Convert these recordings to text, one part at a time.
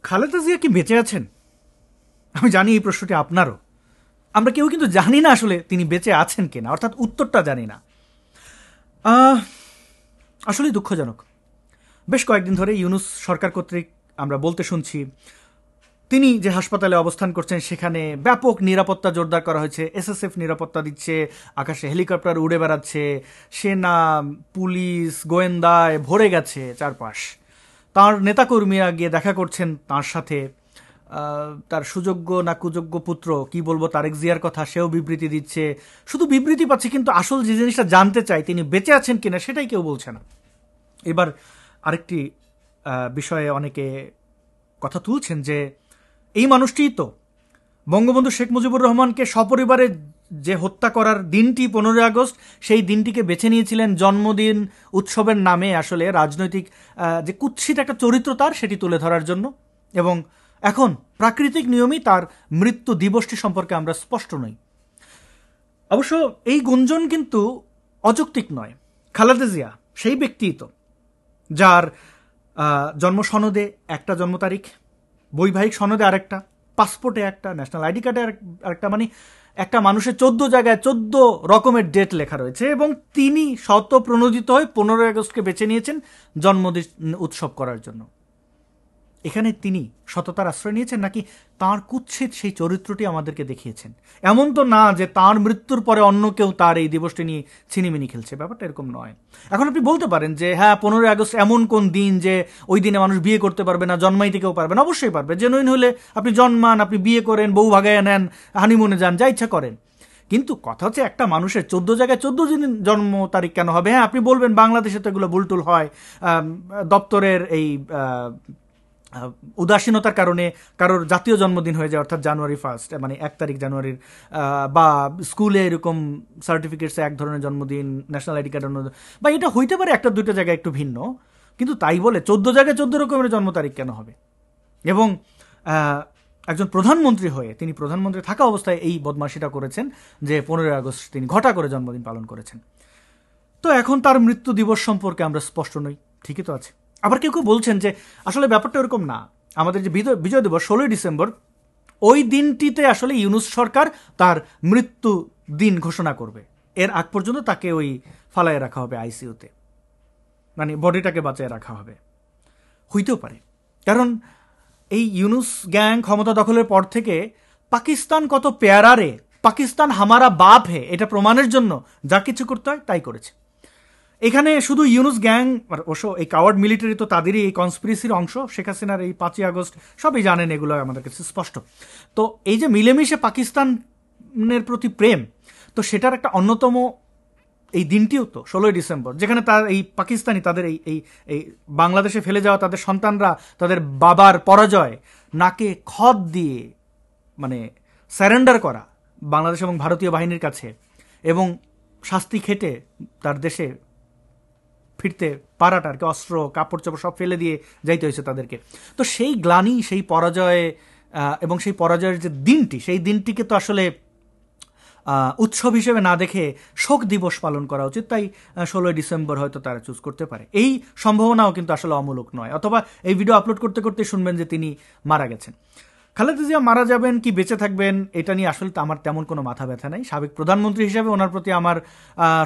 খালেদা জিয়া কি বেঁচে আছেন? আমি জানি এই প্রশ্নটি আপনারও। আমরা কেউ কিন্তু জানি না আসলে তিনি বেঁচে আছেন কিনা, অর্থাৎ উত্তরটা জানি না। আসলে দুঃখজনক। বেশ কয়েকদিন ধরে ইউনূস সরকার কর্তৃক আমরা বলতে শুনছি তিনি যে হাসপাতালে অবস্থান করছেন সেখানে ব্যাপক নিরাপত্তা জোরদার করা হয়েছে, এসএসএফ নিরাপত্তা দিচ্ছে, আকাশে হেলিকপ্টার উড়ে বেড়াচ্ছে, সেনা পুলিশ গোয়েন্দায় ভরে গেছে চারপাশ। তার নেতাকর্মীরা গিয়ে দেখা করছেন তার সাথে। তার সুযোগ্য না কুযোগ্য পুত্র, কি বলবো, তারেক জিয়ার কথা, সেও বিবৃতি দিচ্ছে। শুধু বিবৃতি পাচ্ছে, কিন্তু আসল যে জিনিসটা জানতে চাই তিনি বেঁচে আছেন কিনা সেটাই কেউ বলছে না। এবার আরেকটি বিষয়ে অনেকে কথা তুলছেন যে এই মানুষটিই তো বঙ্গবন্ধু শেখ মুজিবুর রহমানকে সপরিবারে যে হত্যা করার দিনটি 15 আগস্ট, সেই দিনটিকে বেছে নিয়েছিলেন জন্মদিন উৎসবের নামে আসলে রাজনৈতিক যে কুৎসিত একটা চরিত্র তার, সেটি তুলে ধরার জন্য। এবং এখন প্রাকৃতিক নিয়মেই তার মৃত্যু দিবসটি সম্পর্কে আমরা স্পষ্ট নই। অবশ্য এই গুঞ্জন কিন্তু অযৌক্তিক নয়। খালেদা জিয়া সেই ব্যক্তিই তো যার জন্ম সনদে একটা জন্ম তারিখ, বৈবাহিক সনদে আরেকটা, পাসপোর্টে একটা, ন্যাশনাল আইডি কার্ডে আরেকটা, মানে একটা মানুষের 14 জায়গায় 14 রকমের ডেট লেখা রয়েছে। এবং তিনি স্বতঃপ্রণোদিত হয়ে 15 আগস্টকে বেছে নিয়েছেন জন্মদিন উৎসব করার জন্য। এখানে তিনি সততার আশ্রয় নিয়েছেন নাকি তাঁর কুৎসিত সেই চরিত্রটি আমাদেরকে দেখিয়েছেন? এমন তো না যে তাঁর মৃত্যুর পরে অন্য কেউ তার এই দিবসটি নিয়ে ছিনিমিনি খেলছে, ব্যাপারটা এরকম নয়। এখন আপনি বলতে পারেন যে হ্যাঁ 15 আগস্ট এমন কোন দিন যে ওই দিনে মানুষ বিয়ে করতে পারবে না, জন্মাইতে কেউ পারবে না? অবশ্যই পারবে। জেনুইন হলে আপনি জন্মান, আপনি বিয়ে করেন, বউ ভাগায় নেন, হানিমুনে যান, যা ইচ্ছা করেন। কিন্তু কথা হচ্ছে একটা মানুষের 14 জায়গায় 14 দিন জন্ম তারিখ কেন হবে? হ্যাঁ আপনি বলবেন বাংলাদেশে তো এগুলো বুলটুল হয়, দপ্তরের এই উদাসীনতার কারণে কারোর জাতীয় জন্মদিন হয়ে যায়, অর্থাৎ জানুয়ারি 1, মানে 1 তারিখ জানুয়ারির, বা স্কুলে এরকম সার্টিফিকেটসে এক ধরনের জন্মদিন, ন্যাশনাল আইডি কার্ড অন্য, বা এটা হইতে পারে একটা দুইটা জায়গায় একটু ভিন্ন, কিন্তু তাই বলে 14 জায়গায় 14 রকমের জন্ম তারিখ কেন হবে? এবং একজন প্রধানমন্ত্রী হয়ে, তিনি প্রধানমন্ত্রী থাকা অবস্থায় এই বদমাশিটা করেছেন যে 15 আগস্ট তিনি ঘটা করে জন্মদিন পালন করেছেন। তো এখন তার মৃত্যু দিবস সম্পর্কে আমরা স্পষ্ট নই, ঠিকই তো আছে। আবার কেউ কেউ বলছেন যে আসলে ব্যাপারটা এরকম না, আমাদের যে বিজয় দিবস 16 ডিসেম্বর, ওই দিনটিতে আসলে ইউনূস সরকার তার মৃত্যু দিন ঘোষণা করবে, এর আগ পর্যন্ত তাকে ওই ফালায় রাখা হবে আইসিইউতে, মানে বডিটাকে বাঁচিয়ে রাখা হবে। হইতেও পারে, কারণ এই ইউনূস গ্যাং ক্ষমতা দখলের পর থেকে পাকিস্তান কত পেয়ারা রে, পাকিস্তান হামারা বাপ হে, এটা প্রমাণের জন্য যা কিছু করতে হয় তাই করেছে। এখানে শুধু ইউনূস গ্যাং, অবশ্য এই কাওয়ার্ড মিলিটারি তো তাদেরই এই কনস্পিরেসির অংশ, শেখ হাসিনার এই 5 আগস্ট সবই জানেন, এগুলো আমাদের কাছে স্পষ্ট। তো এই যে মিলেমিশে পাকিস্তানের প্রতি প্রেম, তো সেটার একটা অন্যতম এই দিনটিও তো 16 ডিসেম্বর, যেখানে তার এই পাকিস্তানি তাদের এই এই বাংলাদেশে ফেলে যাওয়া তাদের সন্তানরা তাদের বাবার পরাজয় নাকে খত দিয়ে মানে স্যারেন্ডার করা বাংলাদেশ এবং ভারতীয় বাহিনীর কাছে, এবং শাস্তি খেটে তার দেশে ফিরতে পারাটা আর কি, অস্ত্র কাপড় চোপড় সব ফেলে দিয়ে যাইতে হয়েছে তাদেরকে। তো সেই গ্লানি, সেই পরাজয় এবং সেই পরাজয়ের যে দিনটি, সেই দিনটিকে তো আসলে উৎসব হিসেবে না দেখে শোক দিবস পালন করা উচিত। তাই 16 ডিসেম্বর হয়তো তারা চুজ করতে পারে। এই সম্ভাবনাও কিন্তু আসলে অমূলক নয়। অথবা এই ভিডিও আপলোড করতে করতে শুনবেন যে তিনি মারা গেছেন। খালেদা জিয়া মারা যাবেন কি বেঁচে থাকবেন এটা নিয়ে আসলে আমার তেমন কোনো মাথা ব্যথা নাই। সাবেক প্রধানমন্ত্রী হিসেবে ওনার প্রতি আমার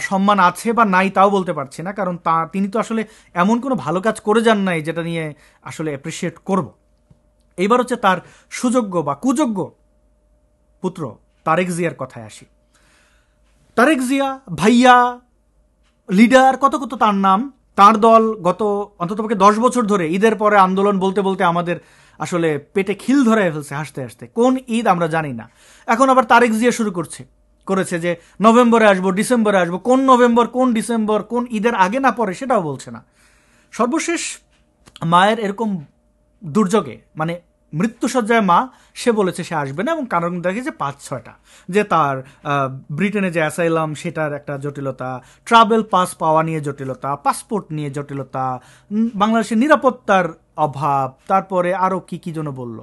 সম্মান আছে বা নাই তাও বলতে পারছি না, কারণ তিনি তো আসলে এমন কোনো ভালো কাজ করে যান নাই যেটা নিয়ে আসলে অ্যাপ্রিসিয়েট করব। এইবার হচ্ছে তার সুযোগ্য বা কুযোগ্য পুত্র তারেক জিয়ার কথায় আসি। তারেক জিয়া ভাইয়া, লিডার, কত কত তার নাম, তার দল গত অন্ততপক্ষে 10 বছর ধরে ঈদের পরে আন্দোলন বলতে বলতে আমাদের আসলে পেটে খিল ধরে ফেলছে হাসতে হাসতে। কোন ঈদ আমরা জানি না। এখন আবার তারেক জিয়া শুরু করেছে যে নভেম্বরে আসবো, ডিসেম্বরে আসবো। কোন নভেম্বর, কোন ডিসেম্বর, কোন ঈদের আগে না পরে সেটাও বলছে না। সর্বশেষ মায়ের এরকম দুর্যোগে, মানে মৃত্যুসজ্জায় মা, সে বলেছে সে আসবে না, এবং কারণ দেখেছে 5-6টা, যে তার ব্রিটেনে যে অ্যাসাইলাম সেটার একটা জটিলতা, ট্রাভেল পাস পাওয়া নিয়ে জটিলতা, পাসপোর্ট নিয়ে জটিলতা, বাংলাদেশের নিরাপত্তার অভাব, তারপরে আরও কি কি যেন বলল।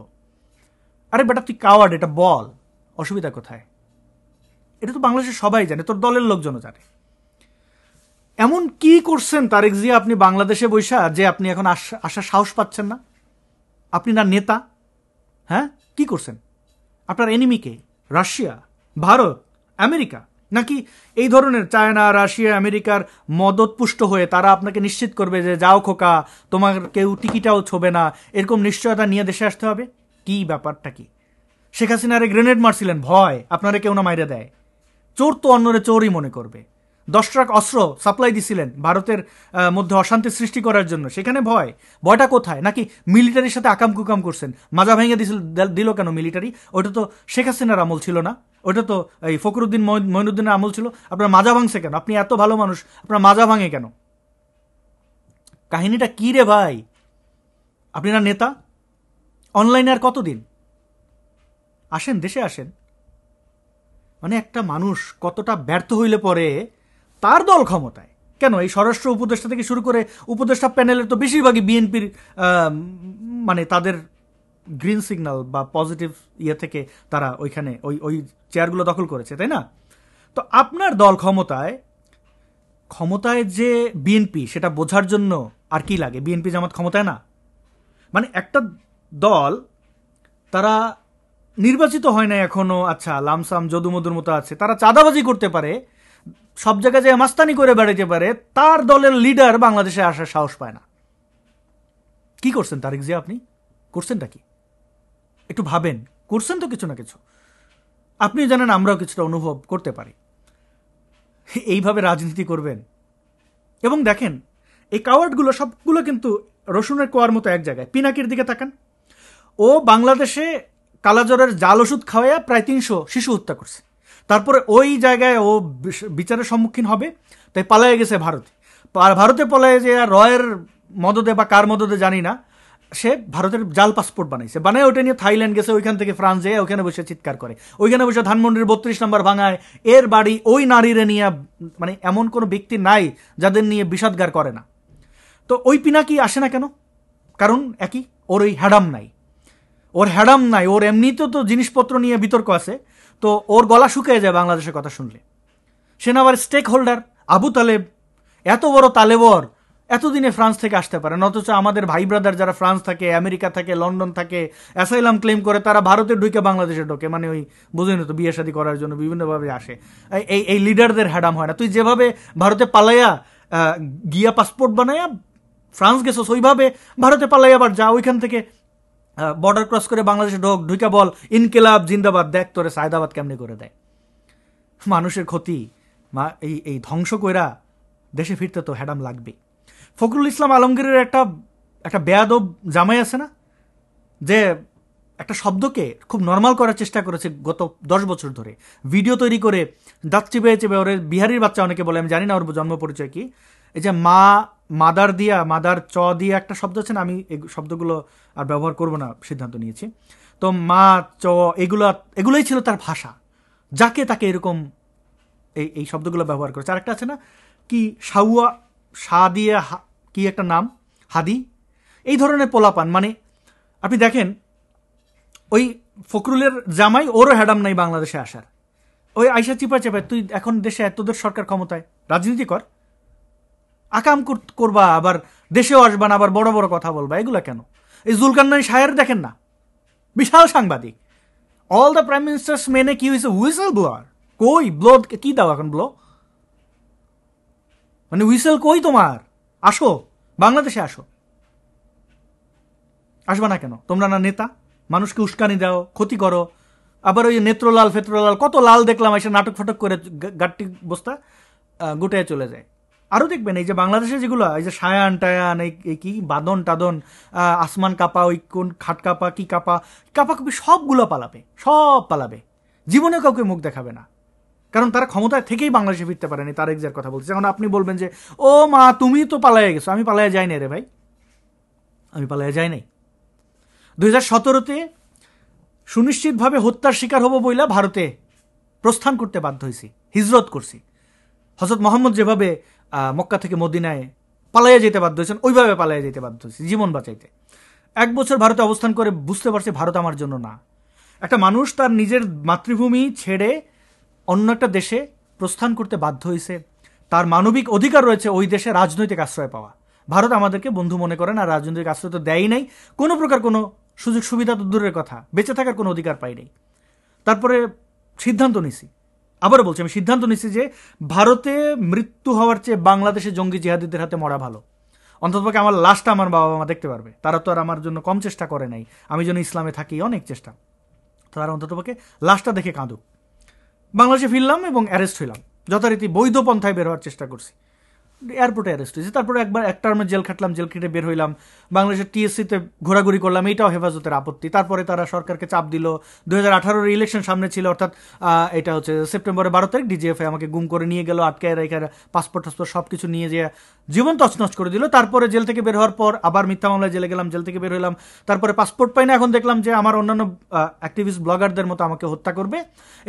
আরে বেটা তুই কাওয়ার্ড, এটা বল, অসুবিধা কোথায়? এটা তো বাংলাদেশের সবাই জানে, তোর দলের লোকজনও জানে। এমন কি করছেন তারেক জিয়া আপনি বাংলাদেশে বৈশা যে আপনি এখন আসার সাহস পাচ্ছেন না? আপনি না নেতা? হ্যাঁ, কি করছেন? আপনার এনিমিকে রাশিয়া, ভারত, আমেরিকা, নাকি এই ধরনের চায়না, রাশিয়া, আমেরিকার মদতপুষ্ট হয়ে তারা আপনাকে নিশ্চিত করবে যে যাও খোকা, তোমার কেউ টিকিটাও ছোবে না, এরকম নিশ্চয়তা নিয়ে দেশে আসতে হবে? কি ব্যাপারটা কি? শেখ হাসিনারে গ্রেনেড মারছিলেন, ভয় আপনারে কেউ না মাইরে দেয়। চোর তো অন্যরে চোরই মনে করবে। 10 ট্রাক অস্ত্র সাপ্লাই দিছিলেন ভারতের মধ্যে অশান্তি সৃষ্টি করার জন্য, সেখানে ভয়টা কোথায়? নাকি মিলিটারির সাথে আকাম কুকাম করছেন? মাজা ভেঙে দিল কেন মিলিটারি? ওটা তো শেখ হাসিনার আমল ছিল না, ওটা তো এই ফখরুদ্দিন মঈনুদ্দিনের আমল ছিল। আপনার মাজা ভাঙছে কেন? আপনি এত ভালো মানুষ, আপনার মাজা ভাঙে কেন? কাহিনীটা কি রে ভাই? আপনি না নেতা? অনলাইনে আর কতদিন? আসেন, দেশে আসেন। মানে একটা মানুষ কতটা ব্যর্থ হইলে পরে তার দল ক্ষমতায়, কেন এই স্বরাষ্ট্র উপদেষ্টা থেকে শুরু করে উপদেষ্টা প্যানেলের তো বেশিরভাগই বিএনপির, মানে তাদের গ্রিন সিগন্যাল বা পজিটিভ ইয়ে থেকে তারা ওইখানে ওই চেয়ারগুলো দখল করেছে, তাই না? তো আপনার দল ক্ষমতায় যে বিএনপি, সেটা বোঝার জন্য আর কি লাগে? বিএনপি জামাত ক্ষমতায় না, মানে একটা দল তারা নির্বাচিত হয় না এখনো, আচ্ছা লামসাম যদুমধুর মতো আছে, তারা চাঁদাবাজি করতে পারে, সব জায়গায় যে মাস্তানি করে বেড়াইতে পারে, তার দলের লিডার বাংলাদেশে আসার সাহস পায় না। কি করছেন তারেক জিয়া? আপনি করছেনটা কি? একটু ভাবেন। করছেন তো কিছু না কিছু, আপনি জানেন, আমরাও কিছুটা অনুভব করতে পারি। এইভাবে রাজনীতি করবেন? এবং দেখেন এই কাওয়ার্ডগুলো সবগুলো কিন্তু রসুনের কোয়ার মতো এক জায়গায়। পিনাকির দিকে তাকান, ও বাংলাদেশে কালাজ্বরের জাল ওষুধ খাওয়াইয়া প্রায় 300 শিশু হত্যা করছে। তারপরে ওই জায়গায় ও বিচারের সম্মুখীন হবে, তাই পালায়ে গেছে ভারতে। ভারতে পালায়ে যে রয়ের মদদে বা কার মদদে জানি না, সে ভারতের জাল পাসপোর্ট বানাইছে, বানায় ওটা নিয়ে থাইল্যান্ড গেছে, ওইখান থেকে ফ্রান্স যেয়ে ওইখানে বসে চিৎকার করে, ওইখানে বসে ধানমন্ডির 32 নম্বর ভাঙায়। এর বাড়ি ওই নারীরে নিয়ে, মানে এমন কোনো ব্যক্তি নাই যাদের নিয়ে বিষাদগার করে না। তো ওই পিনাকি আসে না কেন? কারণ একই, ওর ওই হ্যাডাম নাই, ওর এমনিতেও তো জিনিসপত্র নিয়ে বিতর্ক আছে, তো ওর গলা শুকিয়ে যায় বাংলাদেশের কথা শুনলে। সে না আবার স্টেক হোল্ডার আবু তালেব, এত বড় তালেবর এতদিনে ফ্রান্স থেকে আসতে পারে, অথচ আমাদের ভাই ব্রাদার যারা ফ্রান্স থাকে, আমেরিকা থাকে, লন্ডন থাকে, অ্যাসাইলাম ক্লেম করে, তারা ভারতে ঢুকে বাংলাদেশে ঢোকে, মানে ওই বুঝেন তো, বিয়ে শাদী করার জন্য বিভিন্নভাবে আসে। এই লিডারদের হ্যাডাম হয় না। তুই যেভাবে ভারতে পালাইয়া গিয়া পাসপোর্ট বানাইয়া ফ্রান্স গেছস, ওইভাবে ভারতে পালাইয়া আবার যা, ওইখান থেকে বর্ডার ক্রস করে বাংলাদেশে ঢুকা বল ইনকিলাব জিন্দাবাদ, দেখ তোরে সায়দাবাদ কেমনি করে দেয়। মানুষের ক্ষতি, এই ধ্বংস কইরা দেশে ফিরতে তো হ্যাডাম লাগবে। ফখরুল ইসলাম আলমগীরের একটা বেয়াদব জামাই আছে না, যে একটা শব্দকে খুব নর্মাল করার চেষ্টা করেছে গত 10 বছর ধরে, ভিডিও তৈরি করে দাঁত চিপে চেপে, ওর বিহারির বাচ্চা অনেকে বলে, আমি জানি না ওর জন্ম পরিচয় কি, এই যে মাদার চ দিয়ে একটা শব্দ আছে না, আমি এই শব্দগুলো আর ব্যবহার করব না সিদ্ধান্ত নিয়েছি। তো চ এগুলোই ছিল তার ভাষা, যাকে তাকে এরকম এই শব্দগুলো ব্যবহার করেছে। আর একটা আছে না কি, শা দিয়ে কি একটা নাম, হাদি, এই ধরনের পোলাপান। মানে আপনি দেখেন, ওই ফখরুলের জামাই, ওরও হ্যাডাম নাই বাংলাদেশে আসার, ওই আইসা চিপা চেপা, তুই এখন দেশে তোদের সরকার ক্ষমতায়, রাজনীতি কর, আকাম করবা, আবার দেশেও আসবা না, আবার বড় বড় কথা বলবা, এগুলা কেন? এই জুলকারনাইন শায়ের দেখেন না, বিশাল সাংবাদিক, অল দ্য প্রাইম মিনিস্টার্স মেনে কি হয়েছে, হুইসেল ব্লোয়ার। কই ব্লো কি দাও এখন ব্লো, মানে হুইসেল কই তোমার? আসো, বাংলাদেশে আসো। আসবা না কেন? তোমরা না নেতা, মানুষকে উস্কানি দাও, ক্ষতি করো। আবার ওই নেত্রলাল কত লাল দেখলাম, এসে নাটক ফাটক করে গাট্টি বস্তা গুটায় চলে যায়। আরও দেখবেন এই যে বাংলাদেশে যেগুলো, এই যে সায়ান টায়ান, এই কি বাদন টাদন, আসমান কাপা, ওই কোন খাট কাপা, কি কাপা কাপি, সবগুলো সব পালাবে, জীবনে কাউকে মুখ দেখাবে না, কারণ তারা ক্ষমতায় থেকেই বাংলাদেশে ফিরতে পারেনি। তারেক জিয়ার কথা বলছে। এখন আপনি বলবেন যে ও মা, তুমি তো পালাইয়া গেছো। আমি পালাইয়া যাই নাই রে ভাই, আমি পালাইয়া যাই নাই। 2017-তে সুনিশ্চিতভাবে হত্যার শিকার হব বইলা ভারতে প্রস্থান করতে বাধ্য হয়েছি, হিজরত করছি। হযরত মোহাম্মদ যেভাবে মক্কা থেকে মদিনায় পালাইয়া যেতে বাধ্য হয়েছেন, ওইভাবে পালাইয়া যেতে বাধ্য হয়েছি জীবন বাঁচাইতে। 1 বছর ভারতে অবস্থান করে বুঝতে পারছি ভারত আমার জন্য না। একটা মানুষ তার নিজের মাতৃভূমি ছেড়ে অন্য একটা দেশে প্রস্থান করতে বাধ্য হয়েছে, তার মানবিক অধিকার রয়েছে ওই দেশে রাজনৈতিক আশ্রয় পাওয়া। ভারত আমাদেরকে বন্ধু মনে করে না, রাজনৈতিক আশ্রয় তো দেয়ই নাই, কোনো প্রকার কোনো সুযোগ সুবিধা তো দূরের কথা, বেঁচে থাকার কোনো অধিকার পাই নাই। তারপরে সিদ্ধান্ত নিছি, আবারও বলছি, আমি সিদ্ধান্ত নিছি যে ভারতে মৃত্যু হওয়ার চেয়ে বাংলাদেশে জঙ্গি জিহাদিদের হাতে মরা ভালো। অন্ততপক্ষে আমার লাশটা আমার বাবা মা দেখতে পারবে, তারা তো আর আমার জন্য কম চেষ্টা করে নাই, আমি যেন ইসলামে থাকি অনেক চেষ্টা, তারা অন্ততপক্ষে লাশটা দেখে কাঁদুক। বাংলাদেশে ফিরলাম এবং অ্যারেস্ট হইলাম, যথারীতি বৈধ পন্থায় বের হওয়ার চেষ্টা করছি, এয়ারপোর্টে অ্যারেস্ট হয়েছে। তারপরে একবার এক টার্মে জেল খাটলাম, জেল খেটে বের হইলাম, বাংলাদেশের টিএসসিতে ঘোরাঘুরি করলাম, এইটাও হেফাজতের আপত্তি। তারপরে তারা সরকারকে চাপ দিল, 2018 ইলেকশন সামনে ছিল, অর্থাৎ এটা হচ্ছে সেপ্টেম্বরের 12 তারিখ, ডিজিএফআই আমাকে গুম করে নিয়ে গেল, আটকায় রেখে পাসপোর্ট টাসপোর্ট সব কিছু নিয়ে যেয়ে জীবন তছনছ করে দিল। তারপরে জেল থেকে বের হওয়ার পর আবার মিথ্যা মামলায় জেলে গেলাম, জেল থেকে বের হইলাম, তারপরে পাসপোর্ট পাই না। এখন দেখলাম যে আমার অন্যান্য অ্যাক্টিভিস্ট ব্লগারদের মতো আমাকে হত্যা করবে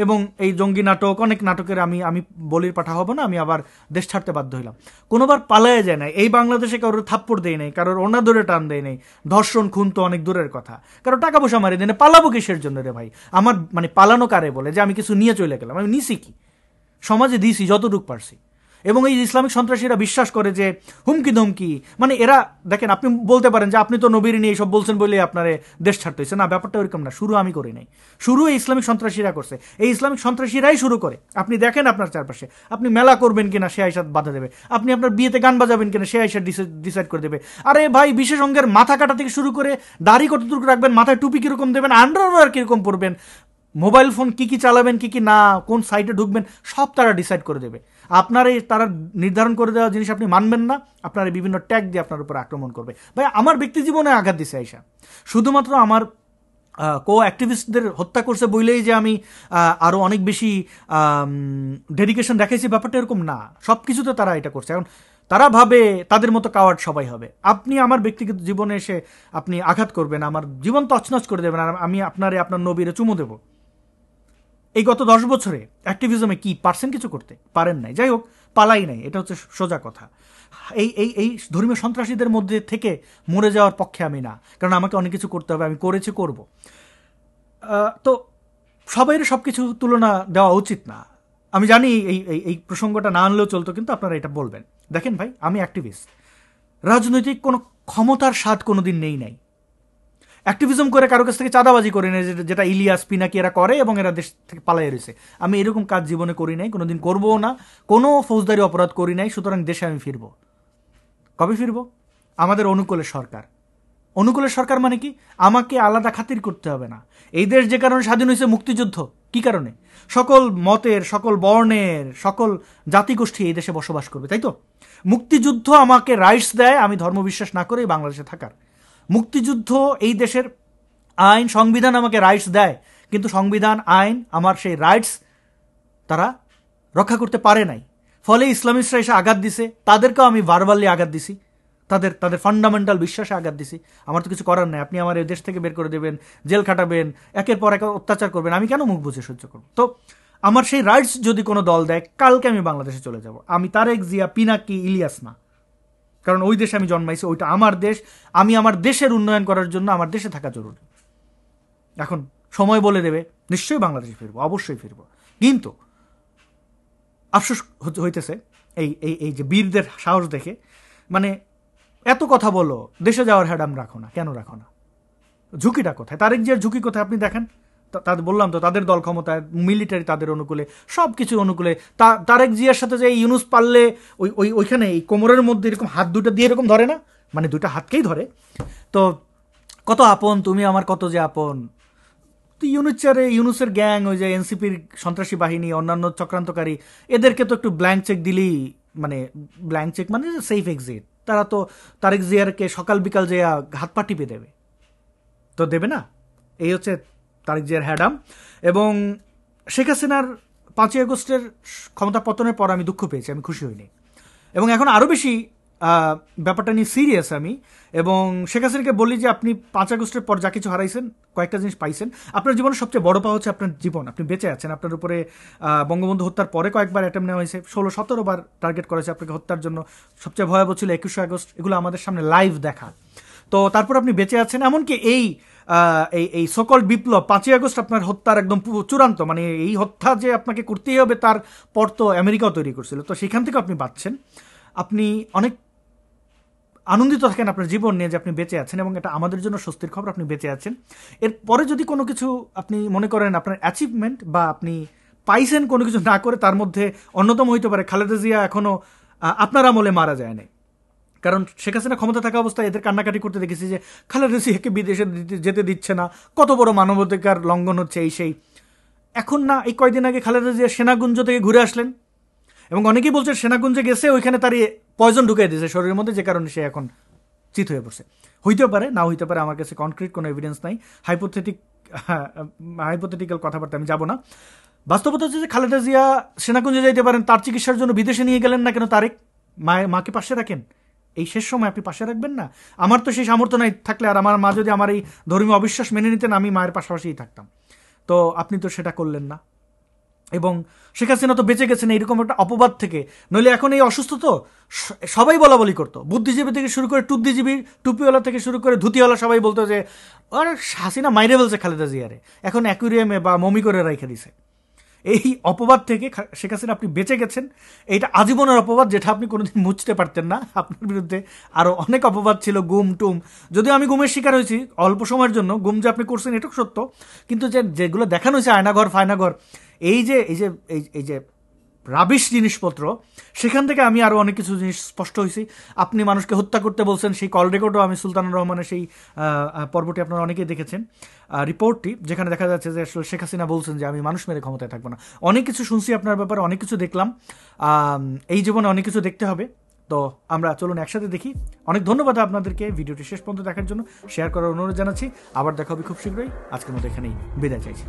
এবং এই জঙ্গি নাটক, অনেক নাটকের আমি বলির পাঠা হব না, আমি আবার দেশ ছাড়তে বাধ্য হইলাম। কোনোবার পালায় যায় নাই, এই বাংলাদেশে কারোর থাপ্পড় দেয় নাই, কারোর ওনা ধরে টান দেয় নাই, ধর্ষণ খুন তো অনেক দূরের কথা, কারো টাকা পয়সা মারি দেয় না। পালাবো কিসের জন্য রে ভাই? আমার মানে পালানো কারে বলে যে আমি কিছু নিয়ে চলে গেলাম? আমি নিছি কি? সমাজে দিছি যতটুক পারছি। এবং এই ইসলামিক সন্ত্রাসীরা বিশ্বাস করে যে হুমকি ধমকি, মানে এরা দেখেন, আপনি বলতে পারেন যে আপনি তো নবীর নিয়ে এইসব বলছেন বলে আপনার দেশ ছাড়তে হয়েছে। না, ব্যাপারটা ওইরকম না। শুরু আমি করি নাই, শুরু এই ইসলামিক সন্ত্রাসীরা করছে। এই ইসলামিক সন্ত্রাসীরাই শুরু করে। আপনি দেখেন আপনার চারপাশে, আপনি মেলা করবেন কিনা সে আইসা বাধা দেবে, আপনি আপনার বিয়েতে গান বাজাবেন কিনা সে আইসা ডিসাইড করে দেবে। আরে ভাই, বিশেষ অঙ্গের মাথা কাটা থেকে শুরু করে দাড়ি কতটুকু রাখবেন, মাথায় টুপি কিরকম দেবেন, আন্ডারওয়্যার কিরকম পরবেন, মোবাইল ফোন কি কি চালাবেন, কি কি না, কোন সাইটে ঢুকবেন, সব তারা ডিসাইড করে দেবে। আপনার এই তারা নির্ধারণ করে দেওয়া জিনিস আপনি মানবেন না, আপনার এই বিভিন্ন ট্যাগ দিয়ে আপনার উপর আক্রমণ করবে। ভাই, আমার ব্যক্তি জীবনে আঘাত দিছে আইসা, শুধুমাত্র আমার কো অ্যাক্টিভিস্টদের হত্যা করছে বইলেই যে আমি আরও অনেক বেশি ডেডিকেশন দেখাইছি, ব্যাপারটা এরকম না। সব কিছুতে তারা এটা করছে। এখন তারা ভাবে তাদের মতো কাওয়ার্ড সবাই হবে। আপনি আমার ব্যক্তিগত জীবনে এসে আপনি আঘাত করবেন, আমার জীবন তছনছ করে দেবেন, আর আমি আপনার নবীরে চুমু দেব। এই গত 10 বছরে অ্যাক্টিভিজমে কি পারছেন কিছু করতে? পারেন নাই। যাই হোক, পালাই নাই, এটা হচ্ছে সোজা কথা। এই ধর্মীয় সন্ত্রাসীদের মধ্যে থেকে মরে যাওয়ার পক্ষে আমি না, কারণ আমাকে অনেক কিছু করতে হবে, আমি করেছি, করব। তো সবাইয়ের সব কিছু তুলনা দেওয়া উচিত না। আমি জানি এই প্রসঙ্গটা না আনলেও চলতো, কিন্তু আপনারা এটা বলবেন। দেখেন ভাই, আমি অ্যাক্টিভিস্ট, রাজনৈতিক কোনো ক্ষমতার স্বাদ কোনোদিন নেই নাই। অ্যাক্টিভিজম করে কারো কাছ থেকে চাঁদাবাজি করি নাই, যেটা ইলিয়াস পিনাকি এরা করে এবং এরা দেশ থেকে পালাই রয়েছে। আমি এরকম কাজ জীবনে করি নাই, কোনোদিন করবো না, কোনো ফৌজদারি অপরাধ করি নাই। সুতরাং দেশে আমি ফিরব। কবে ফিরব? আমাদের অনুকূলের সরকার। অনুকূলের সরকার মানে কি? আমাকে আলাদা খাতির করতে হবে না। এই দেশ যে কারণে স্বাধীন হয়েছে, মুক্তিযুদ্ধ। কি কারণে? সকল মতের, সকল বর্ণের, সকল জাতিগোষ্ঠী এই দেশে বসবাস করবে, তাই তো? মুক্তিযুদ্ধ আমাকে রাইটস দেয় আমি ধর্মবিশ্বাস না করে বাংলাদেশে থাকার। মুক্তিযুদ্ধ, এই দেশের আইন, সংবিধান আমাকে রাইটস দেয়, কিন্তু সংবিধান, আইন, আমার সেই রাইটস তারা রক্ষা করতে পারে নাই। ফলে ইসলামিস্টরা এসে আঘাত দিছে, তাদেরকেও আমি ভার্বালি আঘাত দিছি, তাদের ফান্ডামেন্টাল বিশ্বাসে আঘাত দিছি। আমার তো কিছু করার নাই। আপনি আমার এই দেশ থেকে বের করে দেবেন, জেল খাটাবেন, একের পর এক অত্যাচার করবেন, আমি কেন মুখ বুঝে সহ্য করব? তো আমার সেই রাইটস যদি কোনো দল দেয়, কালকে আমি বাংলাদেশে চলে যাব। আমি তারেক জিয়া, পিনাকি, ইলিয়াস না, কারণ ওই দেশে আমি জন্মাইছি, ওইটা আমার দেশ। আমি আমার দেশের উন্নয়ন করার জন্য আমার দেশে থাকা জরুরি। এখন সময় বলে দেবে, নিশ্চয়ই বাংলাদেশে ফিরবো, অবশ্যই ফিরবো। কিন্তু আফসোস হইতেছে এই যে বীরদের সাহস দেখে, মানে এত কথা বলো, দেশে যাওয়ার হ্যাডাম রাখো না, কেন রাখো না? ঝুঁকিটা কোথায়? তারেক জিয়ার ঝুঁকি কোথায় আপনি দেখেন। তাদের বললাম তো, তাদের দল ক্ষমতায়, মিলিটারি তাদের অনুকূলে, সব কিছু অনুকূলে। তারেক জিয়ার সাথে যে ইউনুস পারলে ওইখানে এই কোমরের মধ্যে এরকম হাত দুটো দিয়ে এরকম ধরে না, মানে দুইটা হাতকেই ধরে। তো কত আপন তুমি আমার, কত যে আপন। তো ইউনুসের গ্যাং, ওই যে এনসিপির সন্ত্রাসী বাহিনী, অন্যান্য চক্রান্তকারী, এদেরকে তো একটু ব্ল্যাঙ্ক চেক দিলেই, মানে ব্ল্যাঙ্ক চেক মানে সেফ এক্সিট। তারা তো তারেক জিয়ারকে সকাল বিকাল যে হাত পা টিপে দেবে, তো দেবে না। এই হচ্ছে তারেক জিয়ার হ্যাডাম। এবং শেখ হাসিনার 5ই আগস্টের ক্ষমতা পতনের পর আমি দুঃখ পেয়েছি, আমি খুশি হইনি। এবং এখন আরও বেশি ব্যাপারটা নিয়ে সিরিয়াস আমি। এবং শেখ হাসিনাকে বলি যে আপনি 5 আগস্টের পর যা কিছু হারাইছেন, কয়েকটা জিনিস পাইছেন। আপনার জীবনের সবচেয়ে বড় পাওয়া হচ্ছে আপনার জীবন, আপনি বেঁচে আছেন। আপনার উপরে বঙ্গবন্ধু হত্যার পরে কয়েকবার অ্যাটেম্প নেওয়া হয়েছে, 16-17 বার টার্গেট করেছে আপনাকে হত্যার জন্য। সবচেয়ে ভয়াবহ ছিল 21শে আগস্ট, এগুলো আমাদের সামনে লাইভ দেখা। তো তারপর আপনি বেঁচে আছেন। এমনকি এই সকল বিপ্লব, 5ই আগস্ট আপনার হত্যার একদম চূড়ান্ত, মানে এই হত্যা যে আপনাকে করতেই হবে তার পর তো আমেরিকাও তৈরি করছিল, তো সেখান থেকে আপনি বাঁচছেন। আপনি অনেক আনন্দিত থাকেন আপনার জীবন নিয়ে যে আপনি বেঁচে আছেন, এবং এটা আমাদের জন্য স্বস্তির খবর, আপনি বেঁচে আছেন। এরপরে যদি কোনো কিছু আপনি মনে করেন আপনার অ্যাচিভমেন্ট বা আপনি পাইছেন কোনো কিছু না করে, তার মধ্যে অন্যতম হইতে পারে খালেদা জিয়া এখনও আপনার আমলে মারা যায় নাই। কারণ শেখ হাসিনা ক্ষমতা থাকা অবস্থায় এদের কান্নাকাটি করতে দেখেছি যে খালেদা জিয়াকে বিদেশে যেতে দিচ্ছে না, কত বড় মানবাধিকার লঙ্ঘন হচ্ছে, এই সেই। এখন না, এই কয়দিন আগে খালেদা জিয়া সেনাগুঞ্জ থেকে ঘুরে আসলেন, এবং অনেকেই বলছে সেনাগুঞ্জে গেছে, ওইখানে তার পয়জন ঢুকিয়ে দিয়েছে শরীরের মধ্যে, যে কারণে সে এখন চিত হয়ে পড়ছে। হইতে পারে, না হইতে পারে, আমার কাছে কনক্রিট কোনো এভিডেন্স নাই। হাইপোথেটিক্যাল কথাবার্তা আমি যাব না। বাস্তবতা হচ্ছে যে খালেদা জিয়া সেনাকুঞ্জে যাইতে পারেন, তার চিকিৎসার জন্য বিদেশে নিয়ে গেলেন না কেন তারেক? মাকে পাশে রাখেন, এই শেষ সময় আপনি পাশে রাখবেন না? আমার তো সেই সামর্থ্য নাই, থাকলে আর আমার মা যদি আমার এই ধর্মীয় অবিশ্বাস মেনে নিতেন, আমি মায়ের পাশাপাশিই থাকতাম। তো আপনি তো সেটা করলেন না। এবং শেখ হাসিনা তো বেঁচে গেছেন এইরকম একটা অপবাদ থেকে, নইলে এখন এই অসুস্থ তো সবাই বলা বলি করতো, বুদ্ধিজীবী থেকে শুরু করে টুদ্দিজীবী, টুপিওয়ালা থেকে শুরু করে ধুতিওয়ালা, সবাই বলতো যে আর হাসিনা মাইরে বলছে খালেদা জিয়ারে, এখন অ্যাকুরিয়ামে বা মমি করে রেখে দিছে। এই অপবাদ থেকে শেখ হাসিনা আপনি বেঁচে গেছেন, এইটা আজীবনের অপবাদ, যেটা আপনি কোনোদিন মুছতে পারতেন না। আপনার বিরুদ্ধে আরও অনেক অপবাদ ছিল, গুম টুম, যদিও আমি গুমের শিকার হয়েছি অল্প সময়ের জন্য, গুম যে আপনি করছেন এটাও সত্য, কিন্তু যেগুলো দেখানো হয়েছে আয়নাঘর ফায়নাঘর, এই যে এই যে এই যে রাবিশ জিনিসপত্র, সেখান থেকে আমি আরও অনেক কিছু জিনিস স্পষ্ট হয়েছি। আপনি মানুষকে হত্যা করতে বলছেন, সেই কল রেকর্ডও আমি সুলতানুর রহমানের সেই পর্বটি আপনারা অনেকেই দেখেছেন, রিপোর্টটি, যেখানে দেখা যাচ্ছে যে আসলে শেখ হাসিনা বলছেন যে আমি মানুষ মেরে ক্ষমতায় থাকবো না। অনেক কিছু শুনছি আপনার ব্যাপারে, অনেক কিছু দেখলাম, এই জীবনে অনেক কিছু দেখতে হবে। তো আমরা চলুন একসাথে দেখি। অনেক ধন্যবাদ আপনাদেরকে ভিডিওটি শেষ পর্যন্ত দেখার জন্য, শেয়ার করার অনুরোধ জানাচ্ছি। আবার দেখা হবে খুব শীঘ্রই। আজকের মতো এখানেই বিদায় চাইছি।